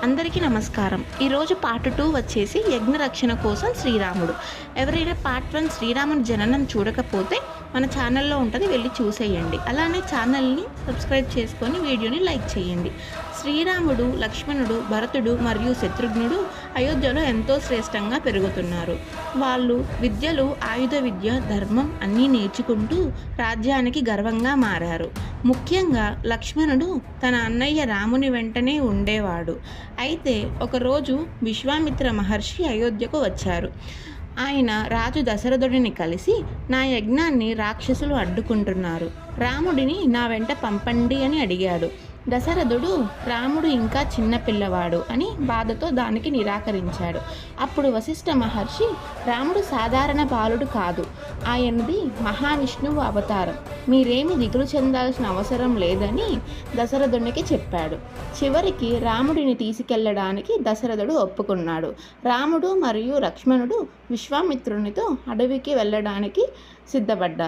అందరికీ నమస్కారం. ఈరోజు పార్ట్ 2 వచ్చేసి యజ్ఞరక్షణ కోసం శ్రీరాముడు. ఎవరైనా పార్ట్ 1 శ్రీరాముని జననం చూడకపోతే మన ఛానల్లో ఉంటుంది, వెళ్ళి చూసేయండి. అలానే ఛానల్ని సబ్స్క్రైబ్ చేసుకొని వీడియోని లైక్ చేయండి. శ్రీరాముడు, లక్ష్మణుడు, భరతుడు మరియు శత్రుఘ్నుడు అయోధ్యలో ఎంతో శ్రేష్టంగా పెరుగుతున్నారు. వాళ్ళు విద్యలు, ఆయుధ విద్య, ధర్మం అన్నీ నేర్చుకుంటూ రాజ్యానికి గర్వంగా మారారు. ముఖ్యంగా లక్ష్మణుడు తన అన్నయ్య రాముని వెంటనే ఉండేవాడు. అయితే ఒకరోజు విశ్వామిత్ర మహర్షి అయోధ్యకు వచ్చారు. ఆయన రాజు దశరథుడిని కలిసి, నా యజ్ఞాన్ని రాక్షసులు అడ్డుకుంటున్నారు, రాముడిని నా వెంట పంపండి అని అడిగాడు. దశరథుడు రాముడు ఇంకా చిన్న పిల్లవాడు అని బాధతో దానికి నిరాకరించాడు. అప్పుడు వశిష్ఠ మహర్షి, రాముడు సాధారణ బాలుడు కాదు, ఆయనది మహావిష్ణువు అవతారం, మీరేమి దిగులు చెందాల్సిన అవసరం లేదని దశరథునికి చెప్పాడు. చివరికి రాముడిని తీసుకెళ్లడానికి దశరథుడు ఒప్పుకున్నాడు. రాముడు మరియు లక్ష్మణుడు విశ్వామిత్రునితో అడవికి వెళ్ళడానికి సిద్ధపడ్డారు.